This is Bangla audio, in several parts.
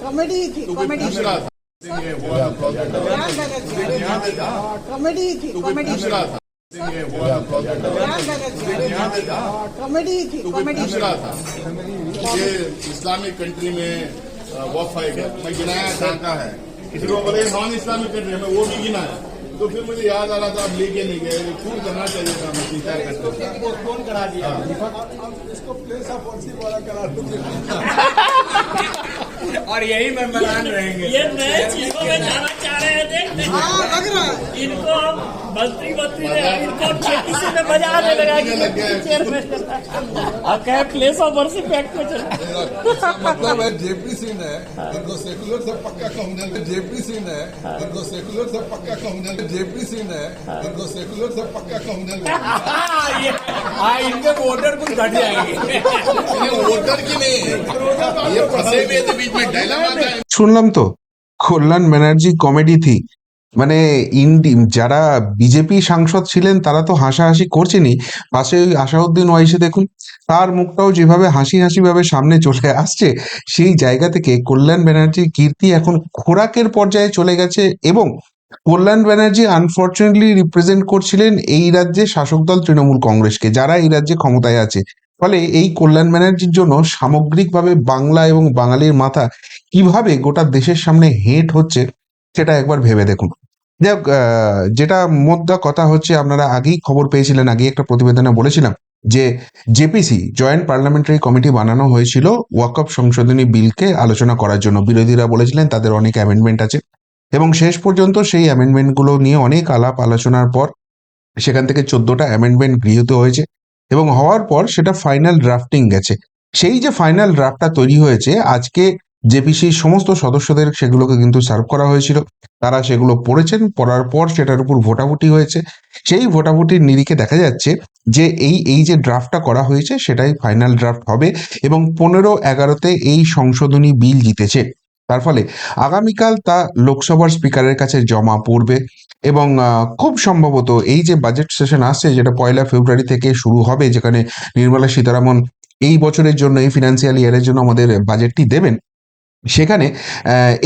कॉमेडी थी कॉमेडी कॉमेडी थी कॉमेडी कॉमेडी थी कॉमेडी ये इस्लामिक कंट्री में वॉक फाइट है मैं गिनाया चाहता है किसी को बोले नॉन इस्लामिक कंट्री में वो भी गिनाया तो फिर मुझे याद आ रहा था अब लेके नहीं गए खूब करना चाहिए था मैं विचार करते फोन करा दिया इसको प्लेस ऑफ वर्शिप वाला करा और यही मेहमान रहेंगे। ये नए चीजों में जाना चाह रहे हैं, देखते हैं। लग रहा है इनको हम मंत्री इनको किसी ने बजा दे लगा कि और कहे प्लेस ऑफ वर्शिप एक्ट में चले। मतलब है जेपी सिंह है इनको सेकुलर से पक्का कहूंगा जेपी सिंह है इनको सेकुलर से पक्का कहूंगा जेपी सिंह है इनको सेकुलर से पक्का कहूंगा इनके वोटर कुछ घट जाएंगे। वोटर की नहीं ये फंसे हुए थे बीच में डायलमा था। শুনলাম তো কল্যাণ ব্যানার্জি কমেডি থি মানে যারা বিজেপি সাংসদ ছিলেন তারা তো হাসাহাসি করছেনই, পাশে ওই আসাউদ্দিন ওয়াইসি দেখুন, তার মুখটাও যেভাবে হাসি হাসি ভাবে সামনে চলে আসছে, সেই জায়গা থেকে কল্যাণ ব্যানার্জির কীর্তি এখন খোরাকের পর্যায়ে চলে গেছে। এবং কল্যাণ ব্যানার্জি আনফর্চুনেটলি রিপ্রেজেন্ট করছিলেন এই রাজ্যে শাসক দল তৃণমূল কংগ্রেসকে, যারা এই রাজ্যে ক্ষমতায় আছে। ফলে এই কল্যাণ ব্যানার্জির জন্য সামগ্রিকভাবে বাংলা এবং বাঙালির মাথা কিভাবে গোটা দেশের সামনে হেঁট হচ্ছে সেটা একবার ভেবে দেখুন। যাক, যেটা মোদ্দা কথা হচ্ছে, আপনারা আগেই খবর পেয়েছিলেন, আগেই একটা প্রতিবেদনে বলেছিলাম যে জেপিসি জয়েন্ট পার্লামেন্টারি কমিটি বানানো হয়েছিল ওয়াকফ সংশোধনী বিলকে আলোচনা করার জন্য। বিরোধীরা বলেছিলেন তাদের অনেক অ্যামেন্ডমেন্ট আছে এবং শেষ পর্যন্ত সেই অ্যামেন্ডমেন্টগুলো নিয়ে অনেক আলাপ আলোচনার পর সেখান থেকে 14টা অ্যামেন্ডমেন্ট গৃহীত হয়েছে এবং হওয়ার পর সেটা ফাইনাল ড্রাফটিং গেছে। সেই যে ফাইনাল ড্রাফটটা তৈরি হয়েছে, আজকে জেপিসির সমস্ত সদস্যদের সেগুলোকে কিন্তু সার্ভ করা হয়েছিল। তারা সেগুলো পড়েছেন, পড়ার পর সেটার উপর ভোটাভুটি হয়েছে। সেই ভোটাভুটির নিরিখে দেখা যাচ্ছে যে এই যে ড্রাফটটা করা হয়েছে সেটাই ফাইনাল ড্রাফট হবে এবং 15-11-তে এই সংশোধনী বিল জিতেছে। তার ফলে আগামীকাল তা লোকসভার স্পিকারের কাছে জমা পড়বে এবং খুব সম্ভবত এই যে বাজেট সেশন আসছে, যেটা 1 ফেব্রুয়ারি থেকে শুরু হবে, যেখানে নির্মলা সীতারামন এই বছরের জন্য, এই ফিনান্সিয়াল ইয়ারের জন্য আমাদের বাজেটটি দেবেন, সেখানে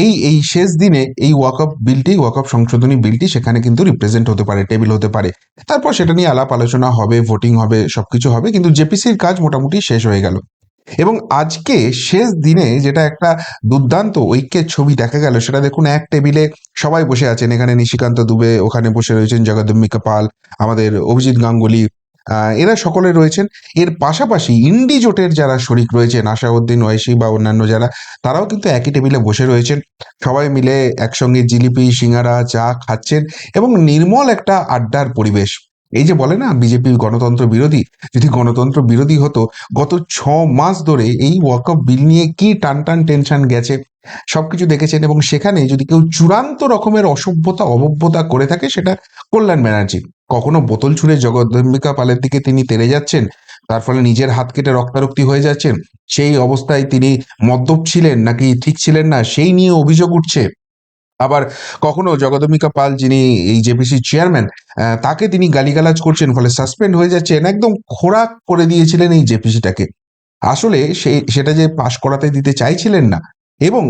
এই শেষ দিনে এই ওয়াকফ সংশোধনী বিলটি সেখানে কিন্তু রিপ্রেজেন্ট হতে পারে, টেবিল হতে পারে। তারপর সেটা নিয়ে আলাপ আলোচনা হবে, ভোটিং হবে, সবকিছু হবে, কিন্তু জেপিসির কাজ মোটামুটি শেষ হয়ে গেল। এবং আজকে শেষ দিনে যেটা একটা দুর্দান্ত ঐক্যের ছবি দেখা গেল, সেটা দেখুন, এক টেবিলে সবাই বসে আছেন। এখানে নিশিকান্ত দুবে, ওখানে বসে রয়েছেন জগদম্বিকা পাল, আমাদের অভিজিৎ গাঙ্গুলি, এরা সকলে রয়েছেন। এর পাশাপাশি ইন্ডি জোটের যারা শরিক রয়েছেন, আসাউদ্দিন ওয়াইসি বা অন্যান্য যারা, তারাও কিন্তু একই টেবিলে বসে রয়েছেন। সবাই মিলে একসঙ্গে জিলিপি, সিঙ্গারা, চা খাচ্ছেন এবং নির্মল একটা আড্ডার পরিবেশ। এই যে বলে না বিজেপি গণতন্ত্র বিরোধী, যদি গণতন্ত্র বিরোধী হতো, গত 6 মাস ধরে এই ওয়াকফ বিল নিয়ে কি টান টেনশন গেছে সবকিছু দেখেছেন। এবং সেখানে যদি কেউ চূড়ান্ত রকমের অসভ্যতা অভব্যতা করে থাকে, সেটা কল্যাণ ব্যানার্জি। কখনো বোতল ছুঁড়ে জগদম্বিকা পালের দিকে তিনি তেড়ে যাচ্ছেন, তার ফলে নিজের হাত কেটে রক্তারক্তি হয়ে যাচ্ছেন। সেই অবস্থায় তিনি মদ্যপ ছিলেন নাকি ঠিক ছিলেন না, সেই নিয়ে অভিযোগ উঠছে। আবার কখনো জগদম্বিকা পাল, যিনি এই জেপিসির চেয়ারম্যান, তাকে তিনি গালিগালাজ করছেন, ফলে সাসপেন্ড হয়ে যাচ্ছেন। একদম খোরাক করে দিয়েছিলেন এই জেপিসিটাকে। আসলে সেটা যে পাশ করাতে দিতে চাইছিলেন না এবং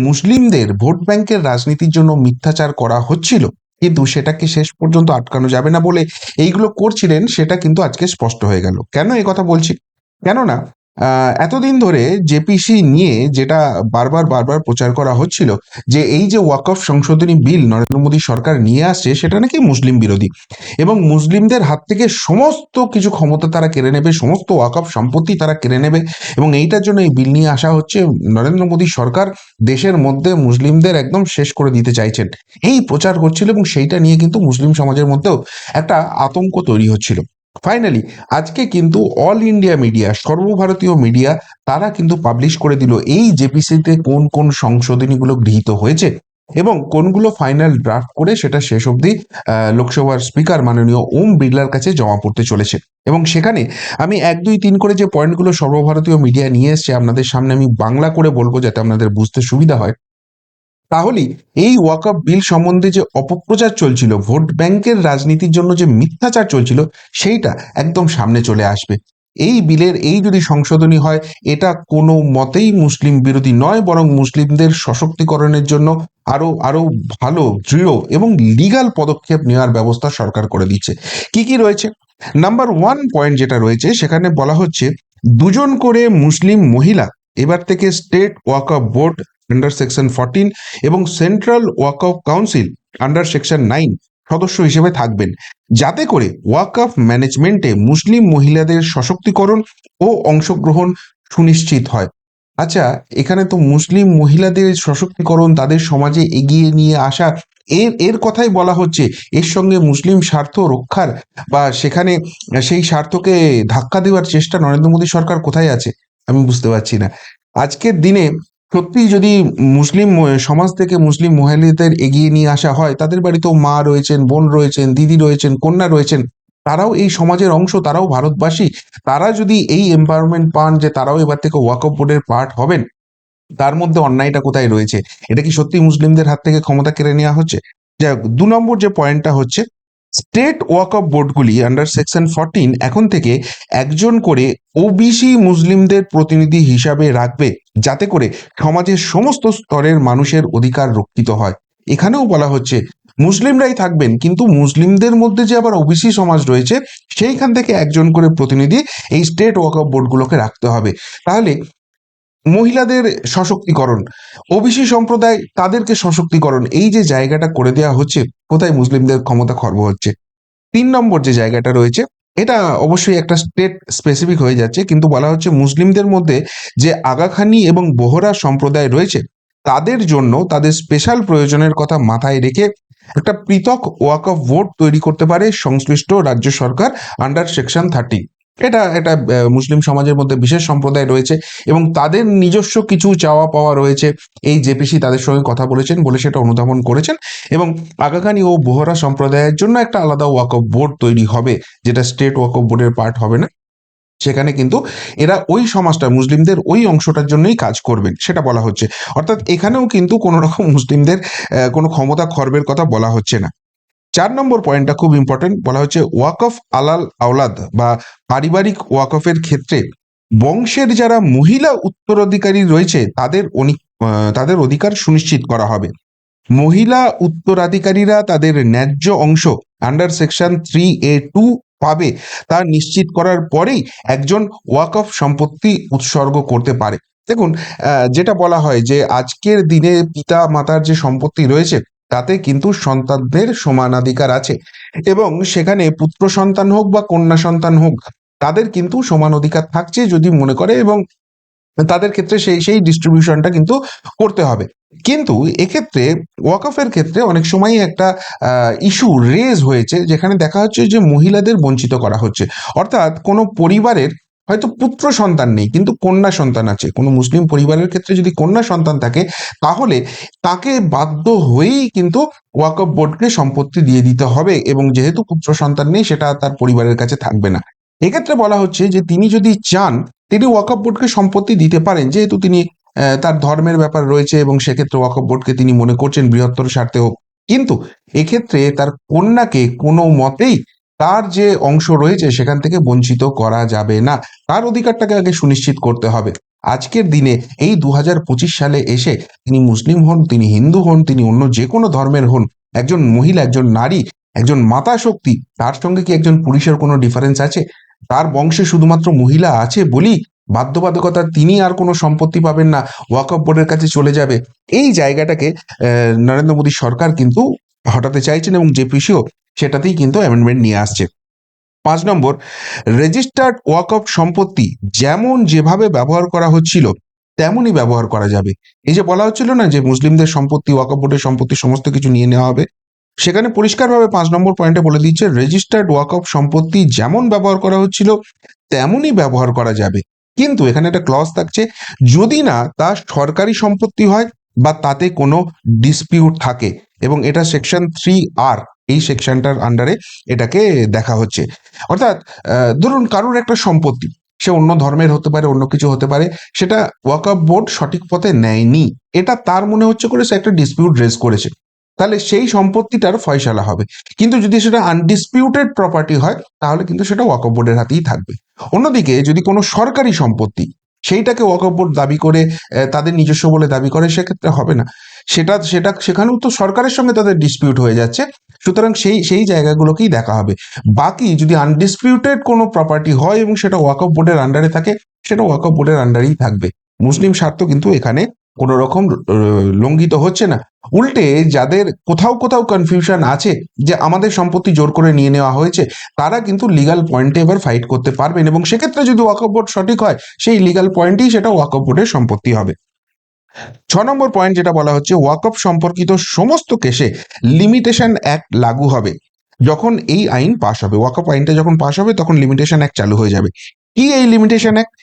মুসলিমদের ভোট ব্যাংকের রাজনীতির জন্য মিথ্যাচার করা হচ্ছিল, কিন্তু সেটাকে শেষ পর্যন্ত আটকানো যাবে না বলে এইগুলো করছিলেন, সেটা কিন্তু আজকে স্পষ্ট হয়ে গেল। কেন এই কথা বলছি? কেননা এতদিন ধরে জেপিসি নিয়ে যেটা বারবার প্রচার করা হচ্ছিল যে এই যে ওয়াকফ সংশোধনী বিল নরেন্দ্র মোদী সরকার নিয়ে আসছে, সেটা নাকি মুসলিম বিরোধী এবং মুসলিমদের হাত থেকে সমস্ত কিছু ক্ষমতা তারা কেড়ে নেবে, সমস্ত ওয়াকফ সম্পত্তি তারা কেড়ে নেবে এবং এইটার জন্য এই বিল নিয়ে আসা হচ্ছে। নরেন্দ্র মোদী সরকার দেশের মধ্যে মুসলিমদের একদম শেষ করে দিতে চাইছেন, এই প্রচার করছিল এবং সেইটা নিয়ে কিন্তু মুসলিম সমাজের মধ্যেও একটা আতঙ্ক তৈরি হচ্ছিল। ফাইনালি আজকে কিন্তু অল ইন্ডিয়া মিডিয়া, সর্বভারতীয় মিডিয়া, তারা কিন্তু পাবলিশ করে দিল এই জেপিসিতে কোন কোন সংশোধনীগুলো গৃহীত হয়েছে এবং কোনগুলো ফাইনাল ড্রাফট করে সেটা শেষ অবধি লোকসভার স্পিকার মাননীয় ওম বিড়লার কাছে জমা পড়তে চলেছে। এবং সেখানে আমি 1, 2, 3 করে যে পয়েন্টগুলো সর্বভারতীয় মিডিয়া নিয়ে এসছে আপনাদের সামনে আমি বাংলা করে বলবো, যাতে আপনাদের বুঝতে সুবিধা হয়। তাহলেই এই ওয়াকফ বিল সম্বন্ধে যে অপপ্রচার চলছিল, ভোট ব্যাংকের রাজনীতির জন্য যে মিথ্যাচার চলছিল, সেইটা একদম সামনে চলে আসবে। এই বিলের এই যদি সংশোধনী হয়, এটা কোনো মতেই মুসলিম বিরোধী নয়, বরং মুসলিমদের সশক্তিকরণের জন্য আরো আরো ভালো, দৃঢ় এবং লিগ্যাল পদক্ষেপ নেওয়ার ব্যবস্থা সরকার করে দিচ্ছে। কি কি রয়েছে? নাম্বার 1 পয়েন্ট যেটা রয়েছে, সেখানে বলা হচ্ছে 2জন করে মুসলিম মহিলা এবার থেকে স্টেট ওয়াকফ বোর্ড আন্ডার সেকশন 14 এবং সেন্ট্রাল ওয়াকফ কাউন্সিল আন্ডার সেকশন 9 সদস্য হিসেবে থাকবেন, যাতে করে ওয়াকফ ম্যানেজমেন্টে মুসলিম মহিলাদের সশক্তিকরণ ও অংশগ্রহণ সুনিশ্চিত হয়। আচ্ছা, এখানে তো মুসলিম মহিলাদের সশক্তিকরণ, তাদের সমাজে এগিয়ে নিয়ে আসা, এর কথাই বলা হচ্ছে। এর সঙ্গে মুসলিম স্বার্থ রক্ষার বা সেখানে সেই স্বার্থকে ধাক্কা দেওয়ার চেষ্টা নরেন্দ্র মোদী সরকার কোথায় আছে? আমি বুঝতে পারছি না। আজকের দিনে সত্যি যদি মুসলিম সমাজ থেকে মুসলিম মহিলাদের এগিয়ে নিয়ে আসা হয়, তাদের বাড়িতেও মা রয়েছেন, বোন রয়েছেন, দিদি রয়েছেন, কন্যা রয়েছেন, তারাও এই সমাজের অংশ, তারাও ভারতবাসী। তারা যদি এই এম্পাওয়ারমেন্ট পান যে তারাও এবার থেকে ওয়াকফ বোর্ডের পার্ট হবেন, তার মধ্যে অন্যায়টা কোথায় রয়েছে? এটা কি সত্যি মুসলিমদের হাত থেকে ক্ষমতা কেড়ে নেওয়া হচ্ছে? যাই হোক, 2 নম্বর যে পয়েন্টটা হচ্ছে, স্টেট ওয়াকফ বোর্ডগুলি আন্ডার সেকশন 14 এখন থেকে একজন করে ওবিসি মুসলিমদের প্রতিনিধি হিসাবে রাখবে, যাতে করে সমাজের সমস্ত স্তরের মানুষের অধিকার রক্ষিত হয়। এখানেও বলা হচ্ছে মুসলিমরাই থাকবেন, কিন্তু মুসলিমদের মধ্যে যে আবার ওবিসি সমাজ রয়েছে, সেইখান থেকে একজন করে প্রতিনিধি এই স্টেট ওয়াকফ বোর্ডগুলোকে রাখতে হবে। তাহলে মহিলাদের সশক্তিকরণ, ওবিসি সম্প্রদায় তাদেরকে সশক্তিকরণ, এই যে জায়গাটা করে দেওয়া হচ্ছে, কোথায় মুসলিমদের ক্ষমতা খর্ব হচ্ছে? 3 নম্বর যে জায়গাটা রয়েছে, এটা অবশ্যই একটা স্টেট স্পেসিফিক হয়ে যাচ্ছে, কিন্তু বলা হচ্ছে মুসলিমদের মধ্যে যে আগাখানি এবং বোহরা সম্প্রদায় রয়েছে, তাদের জন্য তাদের স্পেশাল প্রয়োজনের কথা মাথায় রেখে একটা পৃথক ওয়াকফ বোর্ড তৈরি করতে পারে সংশ্লিষ্ট রাজ্য সরকার আন্ডার সেকশন 30। এটা এটা মুসলিম সমাজের মধ্যে বিশেষ সম্প্রদায় রয়েছে এবং তাদের নিজস্ব কিছু চাওয়া পাওয়া রয়েছে। এই জেপিসি তাদের সঙ্গে কথা বলেছেন, বলে সেটা অনুধাবন করেছেন এবং আগাখানি ও বোহরা সম্প্রদায়ের জন্য একটা আলাদা ওয়াকফ বোর্ড তৈরি হবে, যেটা স্টেট ওয়াকফ বোর্ডের পার্ট হবে না। সেখানে কিন্তু এরা ওই সমাজটা, মুসলিমদের ওই অংশটার জন্যই কাজ করবেন, সেটা বলা হচ্ছে। অর্থাৎ এখানেও কিন্তু কোনো রকম মুসলিমদের কোনো ক্ষমতা খর্বের কথা বলা হচ্ছে না। 4 নম্বর পয়েন্টটা খুব ইম্পর্টেন্ট, বলা হচ্ছে ওয়াকফ আলাল আওলাদ বা পারিবারিক ওয়াকফের ক্ষেত্রে বংশের যারা মহিলা উত্তরাধিকারী রয়েছে তাদের অধিকার সুনিশ্চিত করা হবে। মহিলা উত্তরাধিকারীরা তাদের ন্যায্য অংশ আন্ডার সেকশন 3A2 পাবে, তা নিশ্চিত করার পরেই একজন ওয়াকফ সম্পত্তি উৎসর্গ করতে পারে। দেখুন, যেটা বলা হয় যে আজকের দিনে পিতা মাতার যে সম্পত্তি রয়েছে, তাতে কিন্তু সন্তানদের সমানাধিকার আছে এবং সেখানে পুত্র সন্তান হোক বা কন্যা সন্তান হোক, তাদের কিন্তু সমান অধিকার থাকছে যদি মনে করে, এবং তাদের ক্ষেত্রে সেই ডিস্ট্রিবিউশনটা কিন্তু করতে হবে। কিন্তু এক্ষেত্রে ওয়াকফের ক্ষেত্রে অনেক সময় একটা ইস্যু রেজ হয়েছে, যেখানে দেখা হচ্ছে যে মহিলাদের বঞ্চিত করা হচ্ছে। অর্থাৎ কোনো পরিবারের হয়তো পুত্র সন্তান নেই, কিন্তু কন্যা সন্তান আছে। কোনো মুসলিম পরিবারের ক্ষেত্রে যদি কন্যা সন্তান থাকে, তাহলে তাকে বাধ্য হয়েই কিন্তু ওয়াকফ বোর্ডকে সম্পত্তি দিয়ে দিতে হবে, এবং যেহেতু পুত্র সন্তান নেই, সেটা তার পরিবারের কাছে থাকবে না। এক্ষেত্রে বলা হচ্ছে যে তিনি যদি চান, তিনি ওয়াকফ বোর্ডকে সম্পত্তি দিতে পারেন, যেহেতু তিনি তার ধর্মের ব্যাপার রয়েছে এবং সেক্ষেত্রে ওয়াকফ বোর্ডকে তিনি মনে করছেন বৃহত্তর স্বার্থে হোক। কিন্তু এক্ষেত্রে তার কন্যাকে কোনো মতেই তার যে অংশ রয়েছে সেখান থেকে বঞ্চিত করা যাবে না, তার অধিকারটাকে আগে সুনিশ্চিত করতে হবে। আজকের দিনে এই 2025 সালে এসে তিনি মুসলিম হন, তিনি হিন্দু হন, তিনি অন্য যে কোনো ধর্মের হন, একজন মহিলা, একজন নারী, একজন মাতা শক্তি, তার সঙ্গে কি একজন পুরুষের কোনো ডিফারেন্স আছে? তার বংশে শুধুমাত্র মহিলা আছে বলি বাধ্যবাধকতা তিনি আর কোনো সম্পত্তি পাবেন না, ওয়াকফ বোর্ডের কাছে চলে যাবে। এই জায়গাটাকে নরেন্দ্র মোদী সরকার কিন্তু হটাতে চাইছেন এবং জেপিসিও সেটাতেই কিন্তু অ্যামেন্ডমেন্ট নিয়ে আসছে। 5 নম্বর, রেজিস্টার্ড ওয়াকফ সম্পত্তি যেমন যেভাবে ব্যবহার করা হচ্ছিল তেমনই ব্যবহার করা যাবে। এই যে বলা হচ্ছিল না যে মুসলিমদের সম্পত্তি, ওয়াকফ বোর্ডের সম্পত্তি সমস্ত কিছু নিয়ে নেওয়া হবে, সেখানে পরিষ্কারভাবে 5 নম্বর পয়েন্টে বলে দিচ্ছে রেজিস্টার্ড ওয়াকফ সম্পত্তি যেমন ব্যবহার করা হচ্ছিল তেমনই ব্যবহার করা যাবে। কিন্তু এখানে একটা ক্লজ থাকছে, যদি না তা সরকারি সম্পত্তি হয় বা তাতে কোনো ডিসপিউট থাকে, এবং এটা সেকশন 3R, এই সেকশনটার আন্ডারে এটাকে দেখা হচ্ছে। অর্থাৎ ধরুন কারোর একটা সম্পত্তি, সে অন্য ধর্মের হতে পারে, অন্য কিছু হতে পারে, সেটা ওয়াকফ বোর্ড সঠিক পথে নেয়নি, এটা তার মনে হচ্ছে করে সে একটা ডিসপিউট রেজ করেছে। তাহলে সেই সম্পত্তিটার ফয়সালা হবে। কিন্তু যদি সেটা আনডিসপিউটেড প্রপার্টি হয় তাহলে কিন্তু সেটা ওয়াকফ বোর্ডের হাতেই থাকবে। অন্যদিকে যদি কোনো সরকারি সম্পত্তি সেইটাকে ওয়াকফ বোর্ড দাবি করে তাদের নিজস্ব বলে দাবি করে, সেক্ষেত্রে হবে না। সেখানেও তো সরকারের সঙ্গে তাদের ডিসপিউট হয়ে যাচ্ছে। সুতরাং সেই জায়গাগুলোকেই দেখা হবে। বাকি যদি আনডিসপিউটেড কোনো প্রপার্টি হয় এবং সেটা ওয়াকফ বোর্ডের আন্ডারে থাকে, সেটা ওয়াকফ বোর্ডের আন্ডারেই থাকবে। মুসলিম স্বার্থ কিন্তু এখানে কোনো রকম লঙ্ঘিত হচ্ছে না। উল্টে যাদের কোথাও কোথাও কনফিউশন আছে যে আমাদের সম্পত্তি জোর করে নিয়ে নেওয়া হয়েছে, তারা কিন্তু লিগাল পয়েন্টে এবার ফাইট করতে পারবেন, এবং সেক্ষেত্রে যদি ওয়াকফ বোর্ড সঠিক হয় সেই লিগাল পয়েন্টেই সেটা ওয়াকফ বোর্ডের সম্পত্তি হবে। 6 নম্বর পয়েন্ট যেটা বলা হচ্ছে, ওয়াকফ সম্পর্কিত সমস্ত কেসে লিমিটেশন অ্যাক্ট লাগু হবে যখন এই আইন পাশ হবে। ওয়াকফ আইনটা যখন পাশ হবে তখন লিমিটেশন অ্যাক্ট চালু হয়ে যাবে। কি এই লিমিটেশন অ্যাক্ট?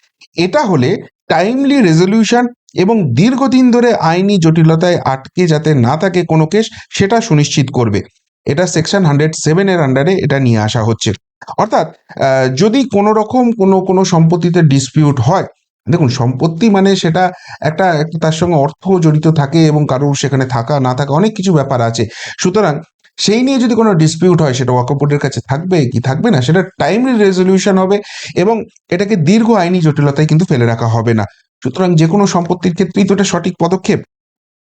এটা হলে টাইমলি রেজলিউশন এবং দীর্ঘদিন ধরে আইনি জটিলতায় আটকে যাতে না থাকে কোনো কেস, সেটা সুনিশ্চিত করবে। এটা সেকশন 107 এর আন্ডারে এটা নিয়ে আসা হচ্ছে। অর্থাৎ যদি কোনো রকম কোনো সম্পত্তিতে ডিসপিউট হয়, দেখুন সম্পত্তি মানে সেটা একটা তার সঙ্গে অর্থ জড়িত থাকে এবং কারোর সেখানে থাকা না থাকা অনেক কিছু ব্যাপার আছে। সুতরাং সেই নিয়ে যদি কোনো ডিসপিউট হয়, সেটা ওয়াকফ বোর্ডের কাছে থাকবে কি থাকবে না, সেটা টাইমলি রেজলিউশন হবে এবং এটাকে দীর্ঘ আইনি জটিলতায় কিন্তু ফেলে রাখা হবে না। সুতরাং যে কোনো সম্পত্তির ক্ষেত্রেই তো এটা সঠিক পদক্ষেপ।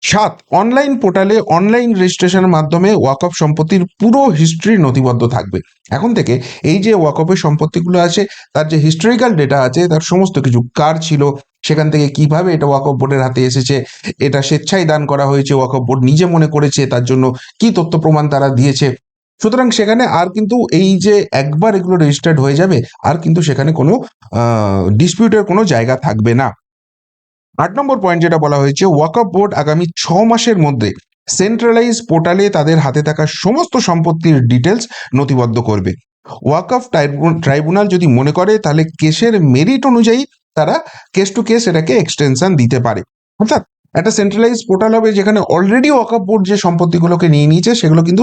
7, অনলাইন পোর্টালে অনলাইন রেজিস্ট্রেশনের মাধ্যমে ওয়াকফ সম্পত্তির পুরো হিস্ট্রি নথিবদ্ধ থাকবে। এখন থেকে এই যে ওয়াকফের সম্পত্তিগুলো আছে তার যে হিস্টোরিক্যাল ডেটা আছে, তার সমস্ত কিছু কার ছিল, সেখান থেকে কিভাবে এটা ওয়াকফ বোর্ডের হাতে এসেছে, এটা স্বেচ্ছায় দান করা হয়েছে, ওয়াকফ বোর্ড নিজে মনে করেছে, তার জন্য কি তথ্য প্রমাণ তারা দিয়েছে। সুতরাং সেখানে আর কিন্তু এই যে একবার এগুলো রেজিস্টার্ড হয়ে যাবে, আর কিন্তু সেখানে কোনো ডিসপিউটের কোনো জায়গা থাকবে না। 8 নম্বর পয়েন্ট যেটা বলা হয়েছে, ওয়াকফ বোর্ড আগামী 6 মাসের মধ্যে সেন্ট্রালাইজ পোর্টালে তাদের হাতে থাকা সমস্ত সম্পত্তির ডিটেলস নথিবদ্ধ করবে। ওয়াকফ ট্রাইব্যুনাল যদি মনে করে তাহলে কেসের মেরিট অনুযায়ী তারা কেস টু কেস এটাকে এক্সটেনশন দিতে পারে। অর্থাৎ একটা সেন্ট্রালাইজ পোর্টাল হবে যেখানে অলরেডি ওয়াকফ বোর্ড যে সম্পত্তিগুলোকে নিয়ে নিয়েছে সেগুলো কিন্তু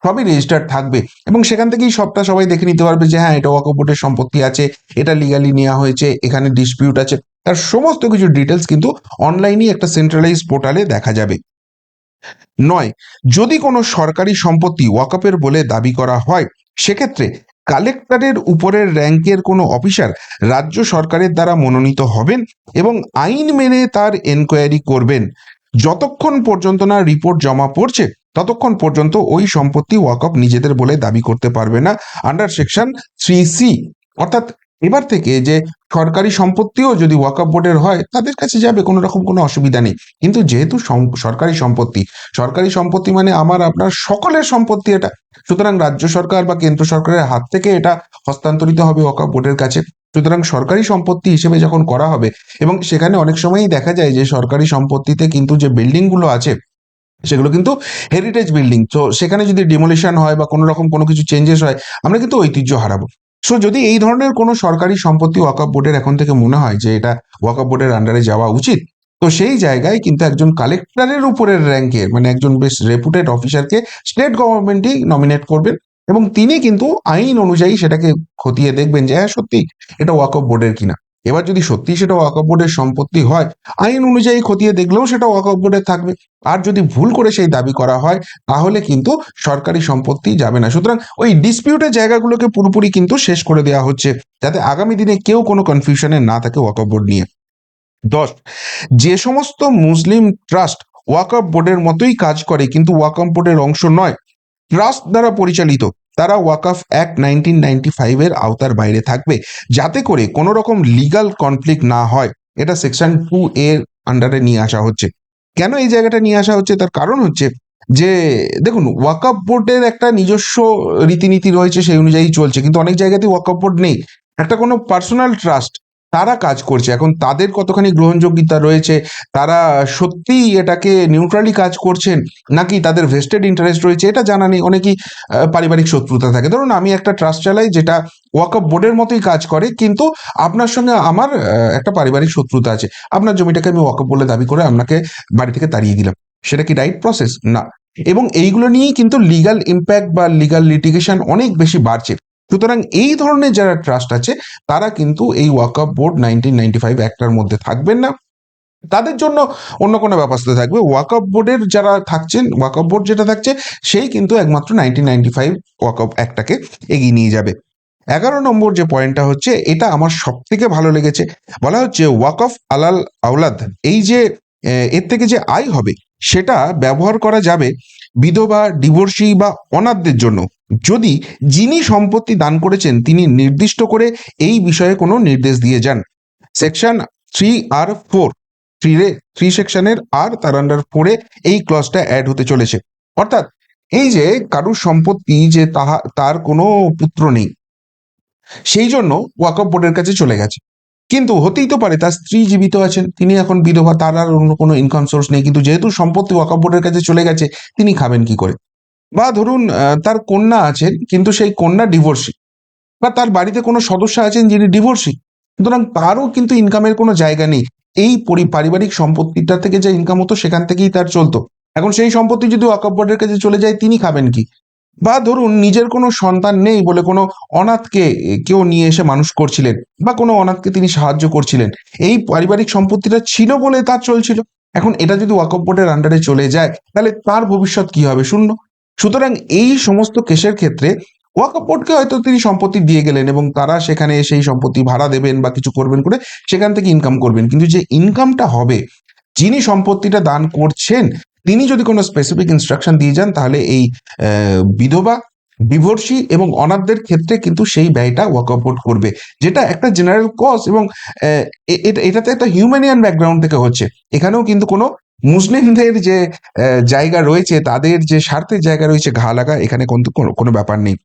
সবই রেজিস্টার্ড থাকবে, এবং সেখান থেকেই সবাই দেখে নিতে পারবে যে হ্যাঁ এটা ওয়াকফ বোর্ডের সম্পত্তি আছে, এটা লিগালি নেওয়া হয়েছে, এখানে ডিসপিউট আছে, তার সমস্ত কিছু ডিটেলস কিন্তু অনলাইনে একটা সেন্ট্রালাইজ পোর্টালে দেখা যাবে। 9, যদি কোনো সরকারি সম্পত্তি ওয়াকফের বলে দাবি করা হয়, সেক্ষেত্রে কালেক্টরের উপরের র্যাঙ্কের কোনো অফিসার রাজ্য সরকারের দ্বারা মনোনীত হবেন এবং আইন মেনে তার এনকোয়ারি করবেন। যতক্ষণ পর্যন্ত না রিপোর্ট জমা পড়ছে ততক্ষণ পর্যন্ত ওই সম্পত্তি ওয়াকফ নিজেদের বলে দাবি করতে পারবে না আন্ডার সেকশন 3C। অর্থাৎ এবার থেকে যে সরকারি সম্পত্তিও যদি ওয়াকফ বোর্ডের হয় তাদের কাছে যাবে, কোনো রকম কোনো অসুবিধা নেই। কিন্তু যেহেতু সরকারি সম্পত্তি মানে আমার আপনার সকলের সম্পত্তি এটা, সুতরাং রাজ্য সরকার বা কেন্দ্র সরকারের হাত থেকে এটা হস্তান্তরিত হবে ওয়াকফ বোর্ডের কাছে। সুতরাং সরকারি সম্পত্তি হিসেবে যখন করা হবে, এবং সেখানে অনেক সময়ই দেখা যায় যে সরকারি সম্পত্তিতে কিন্তু যে বিল্ডিংগুলো আছে সেগুলো কিন্তু হেরিটেজ বিল্ডিং, তো সেখানে যদি ডিমোলিশন হয় বা কোনো রকম কোনো কিছু চেঞ্জেস হয়, আমরা কিন্তু ঐতিহ্য হারাবো। সো যদি এই ধরনের কোনো সরকারি সম্পত্তি ওয়াকফ বোর্ডের এখন থেকে মনে হয় যে এটা ওয়াকফ বোর্ডের আন্ডারে যাওয়া উচিত, তো সেই জায়গায় কিন্তু একজন কালেক্টরের উপরের র্যাঙ্কের মানে একজন বেশ রেপুটেড অফিসারকে স্টেট গভর্নমেন্টই নমিনেট করবেন, এবং তিনি কিন্তু আইন অনুযায়ী সেটাকে খতিয়ে দেখবেন যে হ্যাঁ সত্যি এটা ওয়াকফ বোর্ডের কিনা। এবার যদি সত্যি সেটা ওয়াকফ বোর্ডের সম্পত্তি হয়, আইন অনুযায়ী খতিয়ে দেখলেও সেটা ওয়াকফ বোর্ডের থাকবে। আর যদি ভুল করে সেই দাবি করা হয় তাহলে কিন্তু সরকারি সম্পত্তি যাবে না। সুতরাং ওই ডিসপিউটের জায়গাগুলোকে পুরোপুরি কিন্তু শেষ করে দেওয়া হচ্ছে যাতে আগামী দিনে কেউ কোনো কনফিউশনে না থাকে ওয়াকফ বোর্ড নিয়ে। 10, যে সমস্ত মুসলিম ট্রাস্ট ওয়াকফ বোর্ডের মতোই কাজ করে কিন্তু ওয়াকফ বোর্ডের অংশ নয়, ট্রাস্ট দ্বারা পরিচালিত, তারা ওয়াকফ অ্যাক্ট 1995 এর আওতার বাইরে থাকবে, যাতে করে কোনো রকম লিগাল কনফ্লিক্ট না হয়। এটা সেকশন 2 এর আন্ডারে নিয়ে আসা হচ্ছে। কেন এই জায়গাটা নিয়ে আসা হচ্ছে তার কারণ হচ্ছে যে দেখুন ওয়াকফ বোর্ডের একটা নিজস্ব রীতিনীতি রয়েছে, সেই অনুযায়ী চলছে, কিন্তু অনেক জায়গাতে ওয়াকফ বোর্ড নেই, একটা কোনো পার্সোনাল ট্রাস্ট তারা কাজ করছে। এখন তাদের কতখানি গ্রহণযোগ্যতা রয়েছে, তারা সত্যিই এটাকে নিউট্রালি কাজ করছেন নাকি তাদের ভেস্টেড ইন্টারেস্ট রয়েছে, এটা জানা নেই। অনেকেই পারিবারিক শত্রুতা থাকে। ধরুন আমি একটা ট্রাস্ট চালাই যেটা ওয়াকফ বোর্ডের মতোই কাজ করে, কিন্তু আপনার সঙ্গে আমার একটা পারিবারিক শত্রুতা আছে, আপনার জমিটাকে আমি ওয়াকফ বলে দাবি করে আপনাকে বাড়ি থেকে তাড়িয়ে দিলাম, সেটা কি রাইট প্রসেস? না। এবং এইগুলো নিয়েই কিন্তু লিগাল ইম্প্যাক্ট বা লিগাল লিটিগেশন অনেক বেশি বাড়ছে। সুতরাং এই ধরনের যারা ট্রাস্ট আছে তারা কিন্তু এই ওয়াকফ বোর্ড 1995 অ্যাক্টের মধ্যে থাকবেন না, তাদের জন্য অন্য কোনো ব্যবস্থা থাকবে। ওয়াকফ বোর্ডের যারা থাকছেন, ওয়াকফ বোর্ড যেটা থাকছে সেই কিন্তু একমাত্র 1995 ওয়াকফ অ্যাক্টটাকে এগিয়ে নিয়ে যাবে। 11 নম্বর যে পয়েন্টটা হচ্ছে, এটা আমার সব থেকে ভালো লেগেছে। বলা হচ্ছে ওয়াকফ আলাল আওলাদ, এই যে এর থেকে যে আয় হবে সেটা ব্যবহার করা যাবে বিধবা, ডিভোর্সি বা অনাথদের জন্য, যদি যিনি সম্পত্তি দান করেছেন তিনি নির্দিষ্ট করে এই বিষয়ে কোনো নির্দেশ দিয়ে যান। সেকশন 3R4, 3 সেকশনের আর তার আন্ডার 4-এ এই ক্লজটা অ্যাড হতে চলেছে। অর্থাৎ এই যে কারুর সম্পত্তি যে তার কোনো পুত্র নেই, সেই জন্য ওয়াকফ বোর্ডের কাছে চলে গেছে, কিন্তু হতেই তো পারে তার স্ত্রী জীবিত আছেন, তিনি এখন বিধবা, তার আর অন্য কোনো ইনকাম সোর্স নেই, কিন্তু যেহেতু সম্পত্তি ওয়াকফ বোর্ডের কাছে চলে গেছে, তিনি খাবেন কি করে? বা ধরুন তার কন্যা আছেন, কিন্তু সেই কন্যা ডিভোর্সি, বা তার বাড়িতে কোনো সদস্য আছেন যিনি ডিভোর্সি, সুতরাং তারও কিন্তু ইনকামের কোনো জায়গা নেই। এই পারিবারিক সম্পত্তিটা থেকে যে ইনকাম হতো সেখান থেকেই তার চলতো, এখন সেই সম্পত্তি যদি ওয়াকফ বোর্ডের কাছে চলে যায়, তিনি খাবেন কি? বা ধরুন নিজের কোনো সন্তান নেই বলে কোনো অনাথকে কেউ নিয়ে এসে মানুষ করছিলেন, বা কোনো অনাথকে তিনি সাহায্য করছিলেন, এই পারিবারিক সম্পত্তিটা ছিল বলে তার চলছিল, এখন এটা যদি ওয়াকফ বোর্ডের আন্ডারে চলে যায় তাহলে তার ভবিষ্যৎ কি হবে? শূন্য। সুতরাং এই সমস্ত কেসের ক্ষেত্রে ওয়াকফ বোর্ডকে হয়তো তিনি সম্পত্তি দিয়ে গেলেন এবং তারা সেখানে সেই সম্পত্তি ভাড়া দেবেন বা কিছু করবেন করে সেখান থেকে ইনকাম করবেন, কিন্তু যে ইনকামটা হবে, যিনি সম্পত্তিটা দান করছেন তিনি যদি কোনো স্পেসিফিক ইনস্ট্রাকশন দিয়ে যান, তাহলে এই বিধবা, ডিভোর্সি এবং অনাথদের ক্ষেত্রে কিন্তু সেই ব্যয়টা ওয়াকফ বোর্ড করবে, যেটা একটা জেনারেল কজ এবং এটাতে একটা হিউম্যানিয়ান ব্যাকগ্রাউন্ড থেকে হচ্ছে। এখানেও কিন্তু কোনো মুসলিমদের যে জায়গা রয়েছে, তাদের যে স্বার্থের জায়গা রয়েছে ঘা লাগা, এখানে কিন্তু কোনো ব্যাপার নেই।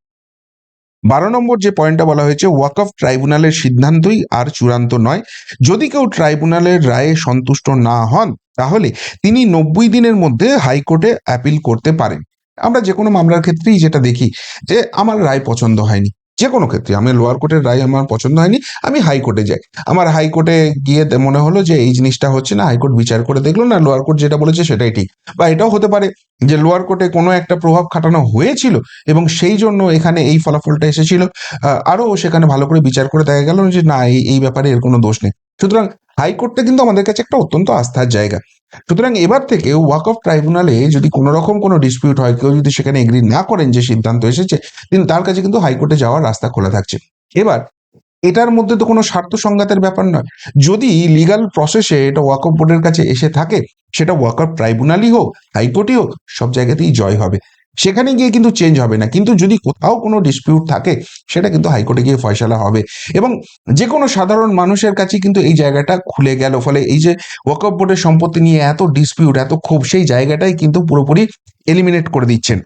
12 নম্বর যে পয়েন্টটা বলা হয়েছে, ওয়াকফ ট্রাইব্যুনালের সিদ্ধান্তই আর চূড়ান্ত নয়, যদি কেউ ট্রাইব্যুনালের রায়ে সন্তুষ্ট না হন তাহলে তিনি 90 দিনের মধ্যে হাইকোর্টে অ্যাপিল করতে পারেন। আমরা যে কোনো মামলার ক্ষেত্রেই যেটা দেখি যে আমার রায় পছন্দ হয়নি, যে কোনো ক্ষেত্রে আমি লোয়ার কোর্টের রায় আমার পছন্দ হয়নি, আমি হাইকোর্টে যাই, আমার হাইকোর্টে গিয়ে মনে হলো যে এই জিনিসটা হচ্ছে না, হাইকোর্ট বিচার করে দেখলো না, লোয়ার কোর্ট যেটা বলেছে সেটাই ঠিক, বা এটাও হতে পারে যে লোয়ার কোর্টে কোনো একটা প্রভাব খাটানো হয়েছিল এবং সেই জন্য এখানে এই ফলাফলটা এসেছিল, আরো সেখানে ভালো করে বিচার করে দেখা গেল যে না, এই ব্যাপারে এর কোনো দোষ নেই। সুতরাং হাইকোর্টটা কিন্তু আমাদের কাছে একটা অত্যন্ত আস্থার জায়গা। সুতরাং এবার থেকে ওয়াকফ ট্রাইব্যুনালে যদি কোনো রকম কোনো ডিসপিউট হয়, কেউ যদি সেখানে এগ্রি না করেন যে সিদ্ধান্ত এসেছে, তার কাছে কিন্তু হাইকোর্টে যাওয়ার রাস্তা খোলা থাকছে। এবার এটার মধ্যে তো কোনো স্বার্থ সংঘাতের ব্যাপার নয়, যদি লিগাল প্রসেসে এটা ওয়াকফ বোর্ডের কাছে এসে থাকে, সেটা ওয়াকফ ট্রাইব্যুনালই হোক, হাইকোর্টই হোক, সব জায়গাতেই জয় হবে, সেখানে গিয়ে কিন্তু চেঞ্জ হবে না। কিন্তু যদি কোথাও কোনো ডিসপিউট থাকে, সেটা কিন্তু হাইকোর্টে গিয়ে ফয়সালা হবে এবং যে কোনো সাধারণ মানুষের কাছে কিন্তু এই জায়গাটা খুলে গেল। ফলে এই যে ওয়াকফ বোর্ডের সম্পত্তি নিয়ে এত ডিসপিউট, এত ক্ষোভ, সেই জায়গাটাই কিন্তু পুরোপুরি এলিমিনেট করে দিচ্ছেন।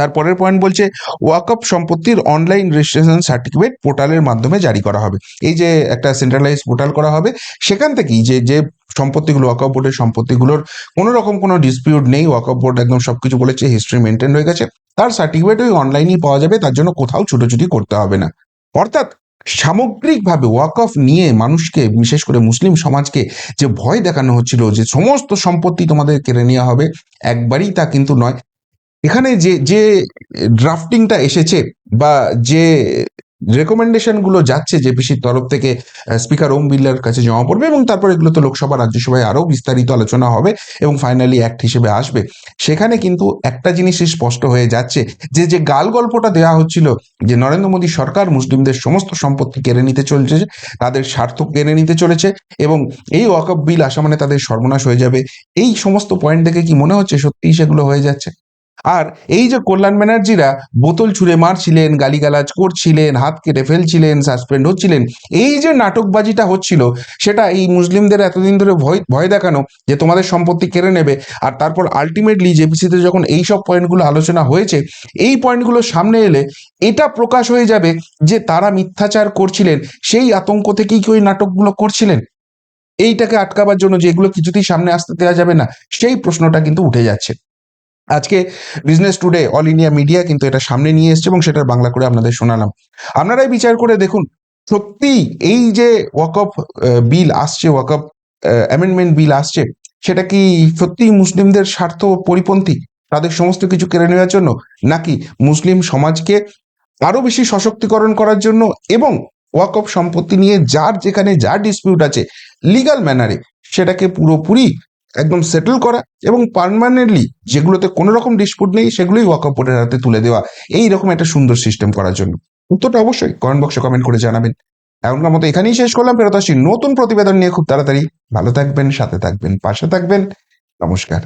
তারপরের পয়েন্ট বলছে ওয়াকফ সম্পত্তির অনলাইন রেজিস্ট্রেশন সার্টিফিকেট পোর্টালের মাধ্যমে জারি করা হবে। এই যে একটা সেন্ট্রালাইজ পোর্টাল করা হবে, সেখান থেকেই যে সম্পত্তিগুলো ওয়াকফ বোর্ডের সম্পত্তিগুলোর কোনো রকম কোনো ডিসপিউট নেই, ওয়াকফ বোর্ড একদম সবকিছু বলেছে, হিস্ট্রি মেনটেন হয়ে গেছে, তার সার্টিফিকেট ওই অনলাইনেই পাওয়া যাবে, তার জন্য কোথাও ছুটোছুটি করতে হবে না। অর্থাৎ সামগ্রিকভাবে ওয়াকফ নিয়ে মানুষকে, বিশেষ করে মুসলিম সমাজকে যে ভয় দেখানো হচ্ছিল যে সমস্ত সম্পত্তি তোমাদের কেড়ে নেওয়া হবে, একবারই তা কিন্তু নয়। এখানে যে ড্রাফটিংটা এসেছে বা যে রেকমেন্ডেশন গুলো যাচ্ছে জেপিসির তরফ থেকে, স্পিকার ওম বিড়লার কাছে জমা পড়বে এবং তারপর এগুলো তো লোকসভা, রাজ্যসভায় আরো বিস্তারিত আলোচনা হবে এবং ফাইনালি অ্যাক্ট হিসেবে আসবে। সেখানে কিন্তু একটা জিনিসই স্পষ্ট হয়ে যাচ্ছে যে গাল গল্পটা দেওয়া হচ্ছিল যে নরেন্দ্র মোদী সরকার মুসলিমদের সমস্ত সম্পত্তি কেড়ে নিতে চলেছে, তাদের স্বার্থ কেড়ে নিতে চলেছে এবং এই ওয়াকফ বিল আসা মানে তাদের সর্বনাশ হয়ে যাবে, এই সমস্ত পয়েন্ট দেখে কি মনে হচ্ছে সত্যিই সেগুলো হয়ে যাচ্ছে? আর এই যে কল্যাণ ব্যানার্জিরা বোতল ছুঁড়ে মারছিলেন, গালিগালাজ করছিলেন, হাত কেটে ফেলছিলেন, সাসপেন্ড হচ্ছিলেন, এই যে নাটকবাজিটা হচ্ছিল, সেটা এই মুসলিমদের এতদিন ধরে ভয় দেখানো যে তোমাদের সম্পত্তি কেড়ে নেবে, আর তারপর আলটিমেটলি জেপিসিতে যখন এই সব পয়েন্টগুলো আলোচনা হয়েছে, এই পয়েন্টগুলো সামনে এলে এটা প্রকাশ হয়ে যাবে যে তারা মিথ্যাচার করছিলেন, সেই আতঙ্ক থেকেই কি ওই নাটকগুলো করছিলেন, এইটাকে আটকাবার জন্য যে এগুলো কিছুতেই সামনে আসতে দেওয়া যাবে না, সেই প্রশ্নটা কিন্তু উঠে যাচ্ছে। আজকে business today, all India media কিন্তু এটা সামনে নিয়ে এসছে এবং সেটার বাংলা করে আপনাদের শোনালাম। আপনারাই বিচার করে দেখুন, সত্যি এই যে ওয়াকফ বিল আসছে, ওয়াকফ অ্যামেন্ডমেন্ট বিল আসছে, সেটা কি সত্যি মুসলিমদের স্বার্থ পরিপন্থী, তাদের সমস্ত কিছু কেড়ে নেওয়ার জন্য, নাকি মুসলিম সমাজকে আরো বেশি সশক্তিকরণ করার জন্য এবং ওয়াকফ সম্পত্তি নিয়ে যার যেখানে যার ডিসপিউট আছে লিগাল ম্যানারে সেটাকে পুরোপুরি একদম সেটেল করা এবং পার্মানেন্টলি যেগুলোতে কোনো রকম ডিসপুট নেই সেগুলোই ওয়াকফ বোর্ডের হাতে তুলে দেওয়া, এইরকম একটা সুন্দর সিস্টেম করার জন্য। উত্তরটা অবশ্যই কমেন্ট বক্সে কমেন্ট করে জানাবেন। এখনকার মতো এখানেই শেষ করলাম, ফেরত আসছি নতুন প্রতিবেদন নিয়ে খুব তাড়াতাড়ি। ভালো থাকবেন, সাথে থাকবেন, পাশে থাকবেন। নমস্কার।